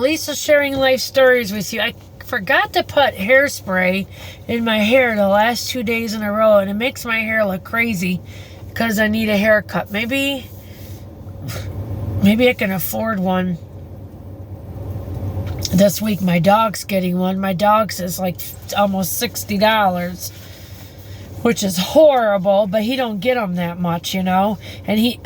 Lisa sharing life stories with you. I forgot to put hairspray in my hair the last 2 days in a row, and it makes my hair look crazy because I need a haircut. Maybe I can afford one this week. My dog's getting one. My dog's is like almost $60, which is horrible, but he don't get them that much, you know. And he,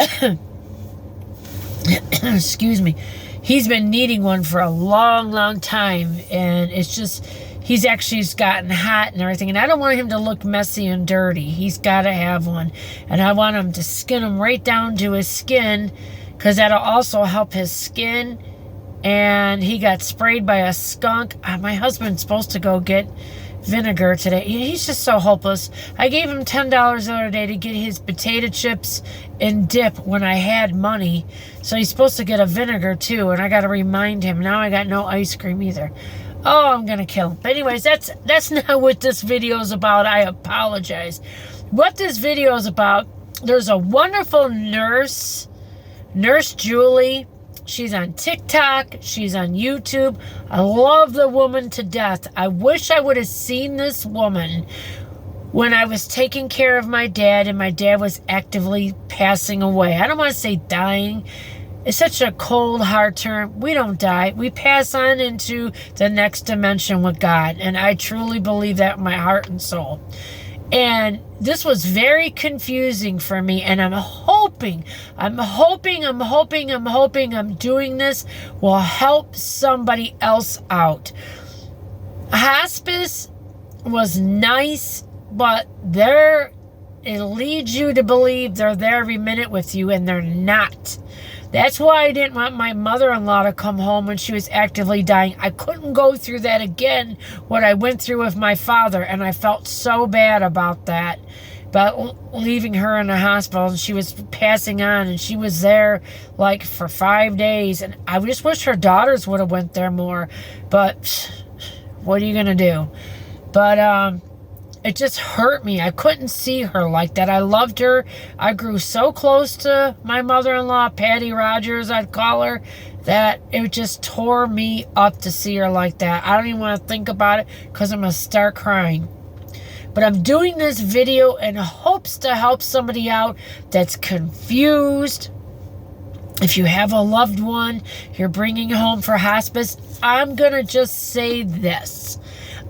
excuse me, he's been needing one for a long, long time, and it's just, he's actually gotten hot and everything, and I don't want him to look messy and dirty. He's got to have one, and I want him to skin him right down to his skin, because that'll also help his skin. And he got sprayed by a skunk. My husband's supposed to go get vinegar today. He's just so hopeless. I gave him $10 the other day to get his potato chips and dip when I had money. So he's supposed to get a vinegar too, and I got to remind him. Now I got no ice cream either. Oh, I'm going to kill him. But anyways, that's not what this video is about. I apologize. What this video is about, there's a wonderful nurse, Nurse Julie. She's on TikTok. She's on YouTube. I love the woman to death. I wish I would have seen this woman when I was taking care of my dad and my dad was actively passing away. I don't want to say dying. It's such a cold, hard term. We don't die. We pass on into the next dimension with God. And I truly believe that in my heart and soul. And this was very confusing for me, and I'm hoping doing this will help somebody else out. Hospice was nice, but it leads you to believe they're there every minute with you, and they're not. That's why I didn't want my mother-in-law to come home when she was actively dying. I couldn't go through that again, what I went through with my father, and I felt so bad about that. But leaving her in the hospital, and she was passing on, and she was there like for 5 days, and I just wish her daughters would have went there more. But what are you gonna do? But it just hurt me. I couldn't see her like that. I loved her. I grew so close to my mother-in-law, Patty Rogers, I'd call her, that it just tore me up to see her like that. I don't even want to think about it because I'm going to start crying. But I'm doing this video in hopes to help somebody out that's confused. If you have a loved one you're bringing home for hospice, I'm going to just say this.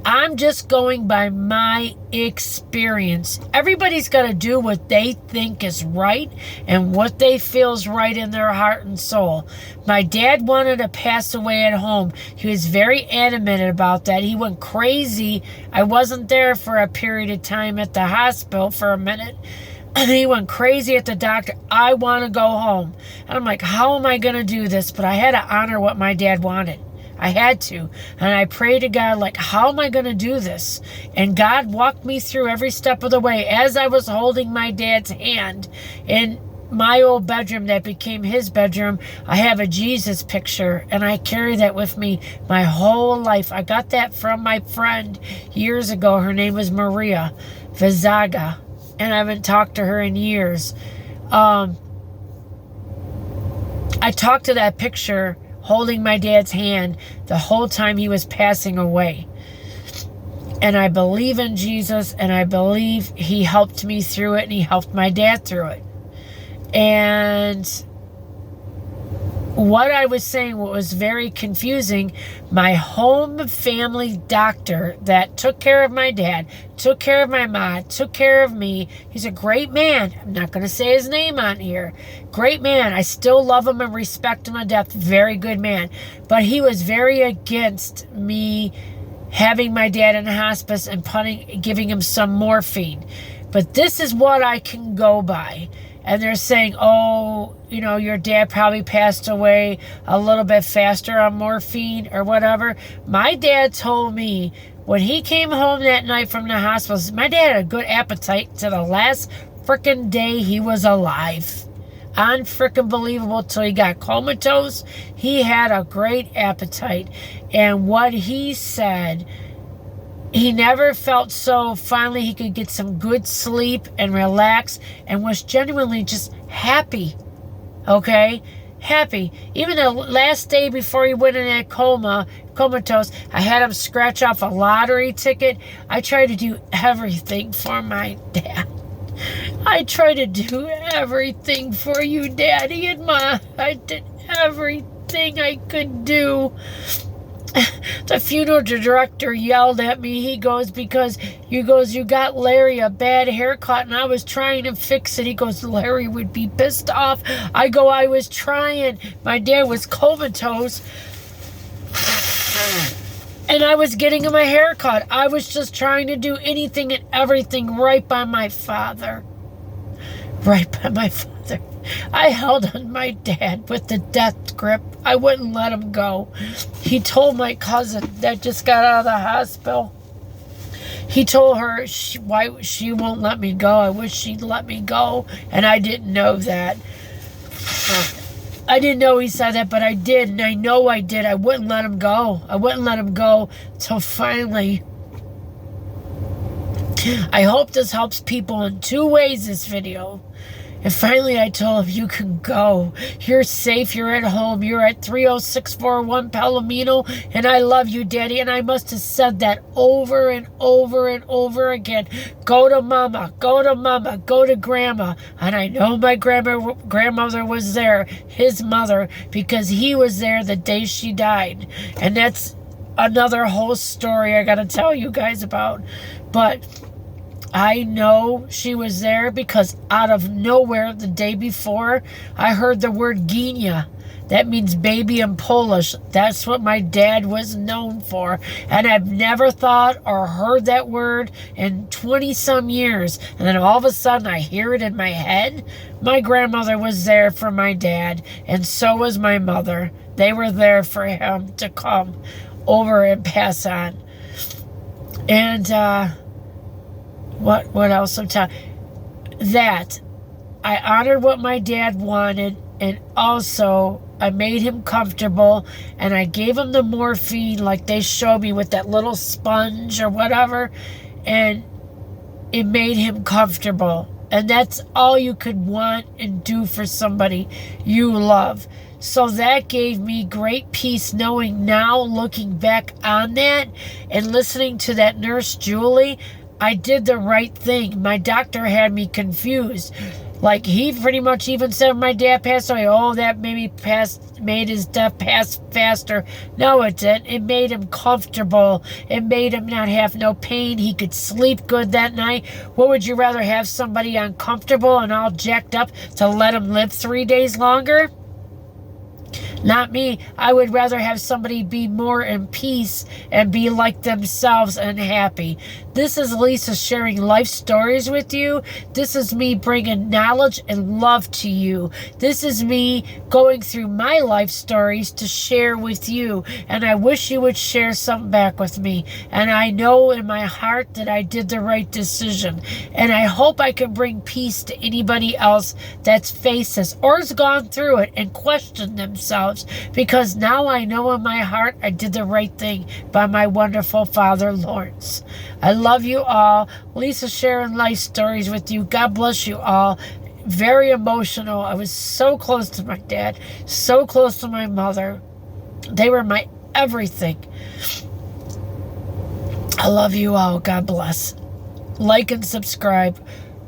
I'm just going by my experience. Everybody's got to do what they think is right and what they feel is right in their heart and soul. My dad wanted to pass away at home. He was very adamant about that. He went crazy. I wasn't there for a period of time at the hospital for a minute. And he went crazy at the doctor. I want to go home. And I'm like, how am I going to do this? But I had to honor what my dad wanted. I had to. And I prayed to God, like, how am I going to do this? And God walked me through every step of the way as I was holding my dad's hand in my old bedroom that became his bedroom. I have a Jesus picture, and I carry that with me my whole life. I got that from my friend years ago. Her name was Maria Vizaga, and I haven't talked to her in years. I talked to that picture holding my dad's hand the whole time he was passing away. And I believe in Jesus, and I believe he helped me through it, and he helped my dad through it. And what I was saying, what was very confusing, my home family doctor that took care of my dad, took care of my mom, took care of me. He's a great man. I'm not going to say his name on here. Great man. I still love him and respect him to death. Very good man. But he was very against me having my dad in a hospice and giving him some morphine. But this is what I can go by. And they're saying, oh, you know, your dad probably passed away a little bit faster on morphine or whatever. My dad told me when he came home that night from the hospital, my dad had a good appetite to the last frickin' day he was alive. Unfrickin' believable till he got comatose. He had a great appetite. And what he said, he never felt so finally he could get some good sleep and relax and was genuinely just happy. Okay? happy. Even the last day before he went in that comatose, I had him scratch off a lottery ticket. I tried to do everything for my dad. I tried to do everything for you, Daddy and Ma. I did everything I could do. The funeral director yelled at me. He goes, because you got Larry a bad haircut, and I was trying to fix it. He goes, Larry would be pissed off. I go, I was trying. My dad was comatose, and I was getting him a haircut. I was just trying to do anything and everything right by my father. Right by my father. I held on my dad with the death grip. I wouldn't let him go. He told my cousin that just got out of the hospital. He told her why she won't let me go. I wish she'd let me go. And I didn't know that. I didn't know he said that, but I did. And I know I did. I wouldn't let him go. I wouldn't let him go till finally. I hope this helps people in 2 ways, this video. And finally I told him, you can go. You're safe. You're at home. You're at 30641 Palomino. And I love you, Daddy. And I must have said that over and over and over again. Go to Mama. Go to Mama. Go to Grandma. And I know my grandmother was there, his mother, because he was there the day she died. And that's another whole story I got to tell you guys about. But I know she was there because out of nowhere the day before, I heard the word Ginia. That means baby in Polish. That's what my dad was known for. And I've never thought or heard that word in 20-some years. And then all of a sudden I hear it in my head. My grandmother was there for my dad, and so was my mother. They were there for him to come over and pass on. And, what else I'm telling? That I honored what my dad wanted, and also I made him comfortable, and I gave him the morphine like they showed me with that little sponge or whatever, and it made him comfortable. And that's all you could want and do for somebody you love. So that gave me great peace, knowing now, looking back on that and listening to that nurse Julie, I did the right thing. My doctor had me confused. Like, he pretty much even said my dad passed away, oh, that made his death pass faster. No, it didn't. It made him comfortable. It made him not have no pain. He could sleep good that night. What would you rather, have somebody uncomfortable and all jacked up to let him live 3 days longer? Not me. I would rather have somebody be more in peace and be like themselves and happy. This is Lisa sharing life stories with you. This is me bringing knowledge and love to you. This is me going through my life stories to share with you. And I wish you would share something back with me. And I know in my heart that I did the right decision. And I hope I can bring peace to anybody else that's faced this or has gone through it and questioned themselves. Because now I know in my heart I did the right thing by my wonderful father, Lawrence. I love you all. Lisa sharing life stories with you. God bless you all. Very emotional. I was so close to my dad, so close to my mother. They were my everything. I love you all. God bless. Like and subscribe.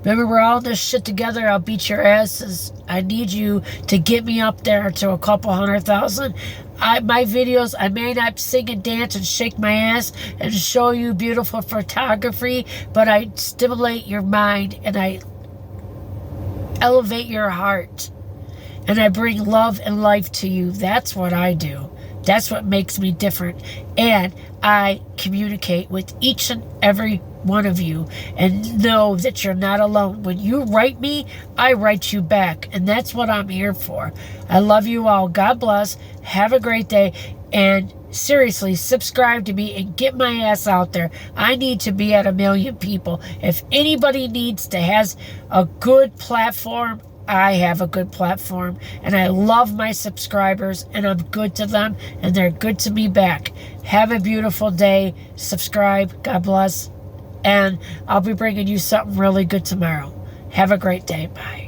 Remember, we're all in this shit together. I'll beat your asses. I need you to get me up there to a couple 100,000. My videos, I may not sing and dance and shake my ass and show you beautiful photography, but I stimulate your mind and I elevate your heart. And I bring love and life to you. That's what I do. That's what makes me different. And I communicate with each and every one of you and know that you're not alone. When you write me, I write you back. And that's what I'm here for. I love you all. God bless. Have a great day. And seriously, subscribe to me and get my ass out there. I need to be at 1 million people. If anybody has a good platform, I have a good platform, and I love my subscribers, and I'm good to them, and they're good to me back. Have a beautiful day. Subscribe. God bless. And I'll be bringing you something really good tomorrow. Have a great day. Bye.